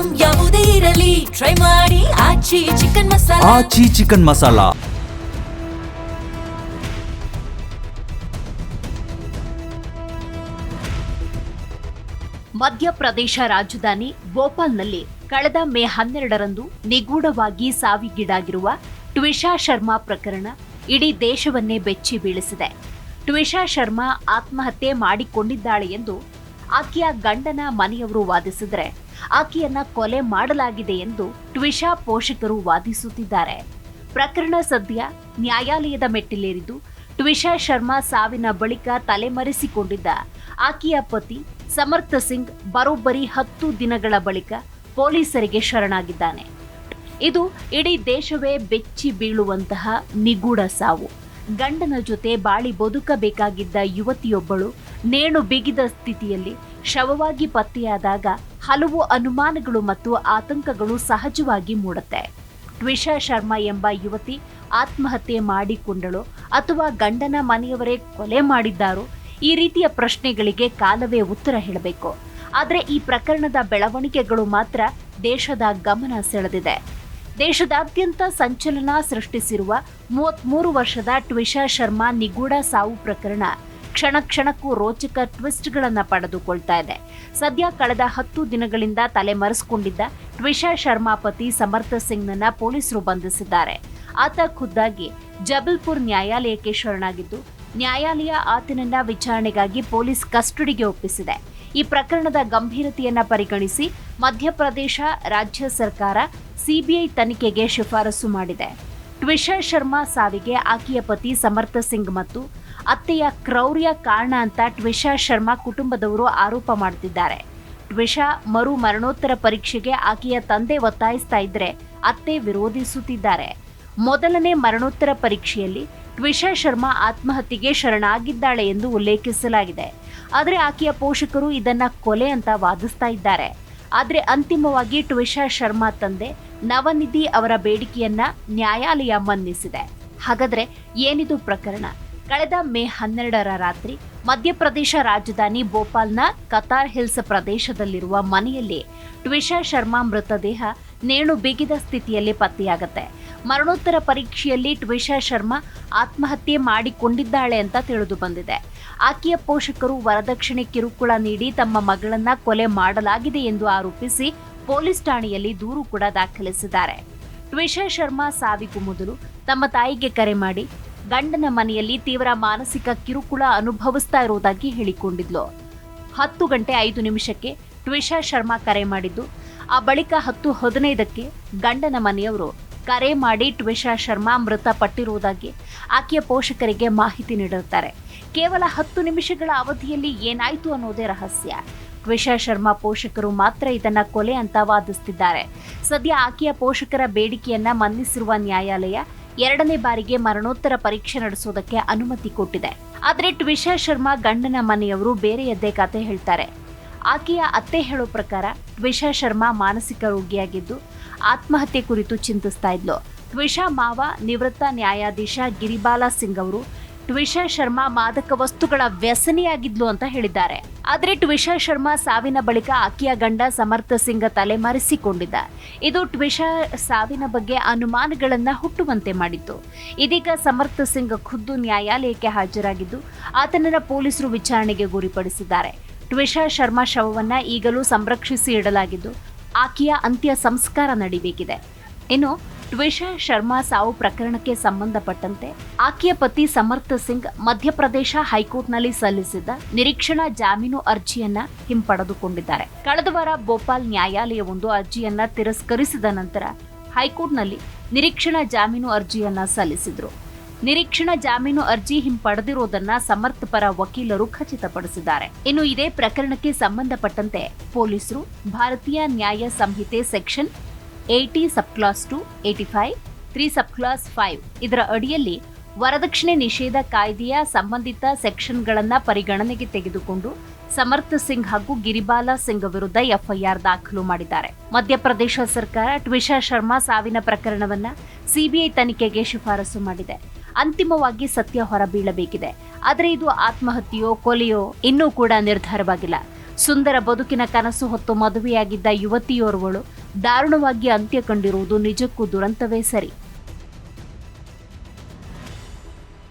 Item ಯಾವುದೇ ಇರಲಿ try ಮಾಡಿ ಆಚಿ ಚಿಕನ್ ಮಸಾಲಾ. ಆಚಿ ಚಿಕನ್ ಮಸಾಲಾ. ಮಧ್ಯಪ್ರದೇಶ ರಾಜಧಾನಿ ಭೋಪಾಲ್ನಲ್ಲಿ ಕಳೆದ ಮೇ 12ರಂದು ನಿಗೂಢವಾಗಿ ಸಾವಿಗೀಡಾಗಿರುವ ಟ್ವಿಷಾ ಶರ್ಮಾ ಪ್ರಕರಣ ಇಡೀ ದೇಶವನ್ನೇ ಬೆಚ್ಚಿ ಬೀಳಿಸಿದೆ. ಟ್ವಿಷಾ ಶರ್ಮಾ ಆತ್ಮಹತ್ಯೆ ಮಾಡಿಕೊಂಡಿದ್ದಾಳೆ ಎಂದು ಆಕೆಯ ಗಂಡನ ಮನೆಯವರು ವಾದಿಸಿದರೆ, ಆಕೆಯನ್ನ ಕೊಲೆ ಮಾಡಲಾಗಿದೆ ಎಂದು ಟ್ವಿಷಾ ಪೋಷಕರು ವಾದಿಸುತ್ತಿದ್ದಾರೆ. ಪ್ರಕರಣ ಸದ್ಯ ನ್ಯಾಯಾಲಯದ ಮೆಟ್ಟಿಲೇರಿದ್ದು, ಟ್ವಿಷಾ ಶರ್ಮಾ ಸಾವಿನ ಬಳಿಕ ತಲೆಮರೆಸಿಕೊಂಡಿದ್ದ ಆಕೆಯ ಪತಿ ಸಮರ್ಥ ಸಿಂಗ್ ಬರೋಬ್ಬರಿ 10 ದಿನಗಳ ಬಳಿಕ ಪೊಲೀಸರಿಗೆ ಶರಣಾಗಿದ್ದಾನೆ. ಇದು ಇಡೀ ದೇಶವೇ ಬೆಚ್ಚಿ ಬೀಳುವಂತಹ ನಿಗೂಢ ಸಾವು. ಗಂಡನ ಜೊತೆ ಬಾಳಿ ಬದುಕಬೇಕಾಗಿದ್ದ ಯುವತಿಯೊಬ್ಬಳು ನೇಣು ಬಿಗಿದ ಸ್ಥಿತಿಯಲ್ಲಿ ಶವವಾಗಿ ಪತ್ತೆಯಾದಾಗ ಹಲವು ಅನುಮಾನಗಳು ಮತ್ತು ಆತಂಕಗಳು ಸಹಜವಾಗಿ ಮೂಡುತ್ತೆ. ಟ್ವಿಷಾ ಶರ್ಮಾ ಎಂಬ ಯುವತಿ ಆತ್ಮಹತ್ಯೆ ಮಾಡಿಕೊಂಡಳೋ ಅಥವಾ ಗಂಡನ ಮನೆಯವರೇ ಕೊಲೆ ಮಾಡಿದ್ದಾರೋ? ಈ ರೀತಿಯ ಪ್ರಶ್ನೆಗಳಿಗೆ ಕಾಲವೇ ಉತ್ತರ ಹೇಳಬೇಕು. ಆದರೆ ಈ ಪ್ರಕರಣದ ಬೆಳವಣಿಗೆಗಳು ಮಾತ್ರ ದೇಶದ ಗಮನ ಸೆಳೆದಿದೆ. ದೇಶದಾದ್ಯಂತ ಸಂಚಲನ ಸೃಷ್ಟಿಸಿರುವ 33 ವರ್ಷದ ಟ್ವಿಷಾ ಶರ್ಮಾ ನಿಗೂಢ ಸಾವು ಪ್ರಕರಣ ಕ್ಷಣ ಕ್ಷಣಕ್ಕೂ ರೋಚಕ ಟ್ವಿಸ್ಟ್ಗಳನ್ನು ಪಡೆದುಕೊಳ್ತಾ ಇದೆ. ಸದ್ಯ ಕಳೆದ 10 ದಿನಗಳಿಂದ ತಲೆಮರೆಸಿಕೊಂಡಿದ್ದ ಟ್ವಿಷಾ ಶರ್ಮಾ ಪತಿ ಸಮರ್ಥ ಸಿಂಗ್ನನ್ನ ಪೊಲೀಸರು ಬಂಧಿಸಿದ್ದಾರೆ. ಆತ ಖುದ್ದಾಗಿ ಜಬಲ್ಪುರ್ ನ್ಯಾಯಾಲಯಕ್ಕೆ ಶರಣಾಗಿದ್ದು, ನ್ಯಾಯಾಲಯ ಆತನನ್ನ ವಿಚಾರಣೆಗಾಗಿ ಪೊಲೀಸ್ ಕಸ್ಟಡಿಗೆ ಒಪ್ಪಿಸಿದೆ. ಈ ಪ್ರಕರಣದ ಗಂಭೀರತೆಯನ್ನ ಪರಿಗಣಿಸಿ ಮಧ್ಯಪ್ರದೇಶ ರಾಜ್ಯ ಸರ್ಕಾರ ಸಿಬಿಐ ತನಿಖೆಗೆ ಶಿಫಾರಸು ಮಾಡಿದೆ. ಟ್ವಿಷಾ ಶರ್ಮಾ ಸಾವಿಗೆ ಆಕೆಯ ಪತಿ ಸಮರ್ಥ ಸಿಂಗ್ ಮತ್ತು ಅತ್ತೆಯ ಕ್ರೌರ್ಯ ಕಾರಣ ಅಂತ ಟ್ವಿಷಾ ಶರ್ಮಾ ಕುಟುಂಬದವರು ಆರೋಪ ಮಾಡುತ್ತಿದ್ದಾರೆ. ಟ್ವಿಷಾ ಮರಣೋತ್ತರ ಪರೀಕ್ಷೆಗೆ ಆಕೆಯ ತಂದೆ ಒತ್ತಾಯಿಸ್ತಾ ಇದ್ರೆ ಅತ್ತೆ ವಿರೋಧಿಸುತ್ತಿದ್ದಾರೆ. ಮೊದಲನೇ ಮರಣೋತ್ತರ ಪರೀಕ್ಷೆಯಲ್ಲಿ ಟ್ವಿಷಾ ಶರ್ಮಾ ಆತ್ಮಹತ್ಯೆಗೆ ಶರಣಾಗಿದ್ದಾಳೆ ಎಂದು ಉಲ್ಲೇಖಿಸಲಾಗಿದೆ. ಆದರೆ ಆಕೆಯ ಪೋಷಕರು ಇದನ್ನ ಕೊಲೆ ಅಂತ ವಾದಿಸ್ತಾ ಇದ್ದಾರೆ. ಆದರೆ ಅಂತಿಮವಾಗಿ ಟ್ವಿಷಾ ಶರ್ಮಾ ತಂದೆ ನವನಿಧಿ ಅವರ ಬೇಡಿಕೆಯನ್ನ ನ್ಯಾಯಾಲಯ ಮನ್ನಿಸಿದೆ. ಹಾಗಾದ್ರೆ ಏನಿದು ಪ್ರಕರಣ? ಕಳೆದ ಮೇ 12ರ ರಾತ್ರಿ ಮಧ್ಯಪ್ರದೇಶ ರಾಜಧಾನಿ ಭೋಪಾಲ್ನ ಕತಾರ್ ಹಿಲ್ಸ್ ಪ್ರದೇಶದಲ್ಲಿರುವ ಮನೆಯಲ್ಲಿ ಟ್ವಿಷಾ ಶರ್ಮಾ ಮೃತದೇಹ ನೇಣು ಬಿಗಿದ ಸ್ಥಿತಿಯಲ್ಲಿ ಪತ್ತೆಯಾಗುತ್ತೆ. ಮರಣೋತ್ತರ ಪರೀಕ್ಷೆಯಲ್ಲಿ ಟ್ವಿಷಾ ಶರ್ಮಾ ಆತ್ಮಹತ್ಯೆ ಮಾಡಿಕೊಂಡಿದ್ದಾಳೆ ಅಂತ ತಿಳಿದು ಬಂದಿದೆ. ಆಕೆಯ ಪೋಷಕರು ವರದಕ್ಷಿಣೆ ಕಿರುಕುಳ ನೀಡಿ ತಮ್ಮ ಮಗಳನ್ನ ಕೊಲೆ ಮಾಡಲಾಗಿದೆ ಎಂದು ಆರೋಪಿಸಿ ಪೊಲೀಸ್ ಠಾಣೆಯಲ್ಲಿ ದೂರು ಕೂಡ ದಾಖಲಿಸಿದ್ದಾರೆ. ಟ್ವಿಷಾ ಶರ್ಮಾ ಸಾವಿಗೂ ಮೊದಲು ತಮ್ಮ ತಾಯಿಗೆ ಕರೆ ಮಾಡಿ ಗಂಡನ ಮನೆಯಲ್ಲಿ ತೀವ್ರ ಮಾನಸಿಕ ಕಿರುಕುಳ ಅನುಭವಿಸ್ತಾ ಇರುವುದಾಗಿ ಹೇಳಿಕೊಂಡಿದ್ಲು. 10 ಗಂಟೆ 5 ನಿಮಿಷಕ್ಕೆ ಟ್ವಿಷಾ ಶರ್ಮಾ ಕರೆ ಮಾಡಿದ್ದು, ಆ ಬಳಿಕ 10:15ಕ್ಕೆ ಗಂಡನ ಮನೆಯವರು ಕರೆ ಮಾಡಿ ಟ್ವಿಷಾ ಶರ್ಮಾ ಮೃತಪಟ್ಟಿರುವುದಾಗಿ ಆಕೆಯ ಪೋಷಕರಿಗೆ ಮಾಹಿತಿ ನೀಡುತ್ತಾರೆ. ಕೇವಲ 10 ನಿಮಿಷಗಳ ಅವಧಿಯಲ್ಲಿ ಏನಾಯ್ತು ಅನ್ನೋದೇ ರಹಸ್ಯ. ಟ್ವಿಷಾ ಶರ್ಮಾ ಪೋಷಕರು ಮಾತ್ರ ಇದನ್ನ ಕೊಲೆ ಅಂತ ವಾದಿಸುತ್ತಿದ್ದಾರೆ. ಸದ್ಯ ಆಕೆಯ ಪೋಷಕರ ಬೇಡಿಕೆಯನ್ನ ಮನ್ನಿಸಿರುವ ನ್ಯಾಯಾಲಯ 2ನೇ ಬಾರಿಗೆ ಮರಣೋತ್ತರ ಪರೀಕ್ಷೆ ನಡೆಸೋದಕ್ಕೆ ಅನುಮತಿ ಕೊಟ್ಟಿದೆ. ಆದರೆ ಟ್ವಿಷಾ ಶರ್ಮಾ ಗಂಡನ ಮನೆಯವರು ಬೇರೆಯದ್ದೇ ಕತೆ ಹೇಳ್ತಾರೆ. ಆಕೆಯ ಅತ್ತೆ ಹೇಳೋ ಪ್ರಕಾರ ಟ್ವಿಷಾ ಶರ್ಮಾ ಮಾನಸಿಕ ರೋಗಿಯಾಗಿದ್ದು ಆತ್ಮಹತ್ಯೆ ಕುರಿತು ಚಿಂತಿಸ್ತಾ ಇದ್ಲು. ಟ್ವಿಷಾ ಮಾವ ನಿವೃತ್ತ ನ್ಯಾಯಾಧೀಶ ಗಿರಿಬಾಲಾ ಸಿಂಗ್ ಅವರು ಟ್ವಿಷಾ ಶರ್ಮಾ ಮಾದಕ ವಸ್ತುಗಳ ವ್ಯಸನಿಯಾಗಿದ್ಲು ಅಂತ ಹೇಳಿದ್ದಾರೆ. ಆದರೆ ಟ್ವಿಷಾ ಶರ್ಮಾ ಸಾವಿನ ಬಳಿಕ ಆಕೆಯ ಗಂಡ ಸಮರ್ಥ ಸಿಂಗ್ ತಲೆಮರೆಸಿಕೊಂಡಿದ್ದ. ಇದು ಟ್ವಿಷಾ ಸಾವಿನ ಬಗ್ಗೆ ಅನುಮಾನಗಳನ್ನ ಹುಟ್ಟುವಂತೆ ಮಾಡಿತ್ತು. ಇದೀಗ ಸಮರ್ಥ ಸಿಂಗ್ ಖುದ್ದು ನ್ಯಾಯಾಲಯಕ್ಕೆ ಹಾಜರಾಗಿದ್ದು ಆತನನ್ನ ಪೊಲೀಸರು ವಿಚಾರಣೆಗೆ ಗುರಿಪಡಿಸಿದ್ದಾರೆ. ಟ್ವಿಷಾ ಶರ್ಮಾ ಶವವನ್ನ ಈಗಲೂ ಸಂರಕ್ಷಿಸಿ ಇಡಲಾಗಿದ್ದು ಆಕೆಯ ಅಂತ್ಯ ಸಂಸ್ಕಾರ ನಡೆಯಬೇಕಿದೆ. ಇನ್ನು ಟ್ವಿಷಾ ಶರ್ಮಾ ಸಾವು ಪ್ರಕರಣಕ್ಕೆ ಸಂಬಂಧಪಟ್ಟಂತೆ ಆಕೆಯ ಪತಿ ಸಮರ್ಥ ಸಿಂಗ್ ಮಧ್ಯಪ್ರದೇಶ ಹೈಕೋರ್ಟ್ನಲ್ಲಿ ಸಲ್ಲಿಸಿದ್ದ ನಿರೀಕ್ಷಣಾ ಜಾಮೀನು ಅರ್ಜಿಯನ್ನ ಹಿಂಪಡೆದುಕೊಂಡಿದ್ದಾರೆ. ಕಳೆದ ವಾರ ಭೋಪಾಲ್ ನ್ಯಾಯಾಲಯವೊಂದು ಅರ್ಜಿಯನ್ನ ತಿರಸ್ಕರಿಸಿದ ನಂತರ ಹೈಕೋರ್ಟ್ನಲ್ಲಿ ನಿರೀಕ್ಷಣಾ ಜಾಮೀನು ಅರ್ಜಿಯನ್ನ ಸಲ್ಲಿಸಿದ್ರು. ನಿರೀಕ್ಷಣಾ ಜಾಮೀನು ಅರ್ಜಿ ಹಿಂಪಡೆದಿರುವುದನ್ನ ಸಮರ್ಥ ಪರ ವಕೀಲರು ಖಚಿತಪಡಿಸಿದ್ದಾರೆ. ಇನ್ನು ಇದೇ ಪ್ರಕರಣಕ್ಕೆ ಸಂಬಂಧಪಟ್ಟಂತೆ ಪೊಲೀಸರು ಭಾರತೀಯ ನ್ಯಾಯ ಸಂಹಿತೆ ಸೆಕ್ಷನ್ 80 ಸಬ್ಕ್ಲಾಸ್ 2, 85, 3 ಸಬ್ಕ್ಲಾಸ್ 5 ಇದರ ಅಡಿಯಲ್ಲಿ ವರದಕ್ಷಿಣೆ ನಿಷೇಧ ಕಾಯ್ದೆಯ ಸಂಬಂಧಿತ ಸೆಕ್ಷನ್ಗಳನ್ನ ಪರಿಗಣನೆಗೆ ತೆಗೆದುಕೊಂಡು ಸಮರ್ಥ ಸಿಂಗ್ ಹಾಗೂ ಗಿರಿಬಾಲಾ ಸಿಂಗ್ ವಿರುದ್ಧ ಎಫ್ಐಆರ್ ದಾಖಲು ಮಾಡಿದ್ದಾರೆ. ಮಧ್ಯಪ್ರದೇಶ ಸರ್ಕಾರ ಟ್ವಿಷಾ ಶರ್ಮಾ ಸಾವಿನ ಪ್ರಕರಣವನ್ನ ಸಿಬಿಐ ತನಿಖೆಗೆ ಶಿಫಾರಸು ಮಾಡಿದೆ. ಅಂತಿಮವಾಗಿ ಸತ್ಯ ಹೊರಬೀಳಬೇಕಿದೆ. ಆದರೆ ಇದು ಆತ್ಮಹತ್ಯೆಯೋ ಕೊಲೆಯೋ ಇನ್ನೂ ಕೂಡ ನಿರ್ಧಾರವಾಗಿಲ್ಲ. ಸುಂದರ ಬದುಕಿನ ಕನಸು ಹೊತ್ತು ಮದುವೆಯಾಗಿದ್ದ ಯುವತಿಯೋರ್ವಳು ದಾರುಣವಾಗಿ ಅಂತ್ಯ ಕಂಡಿರುವುದು ನಿಜಕ್ಕೂ ದುರಂತವೇ ಸರಿ.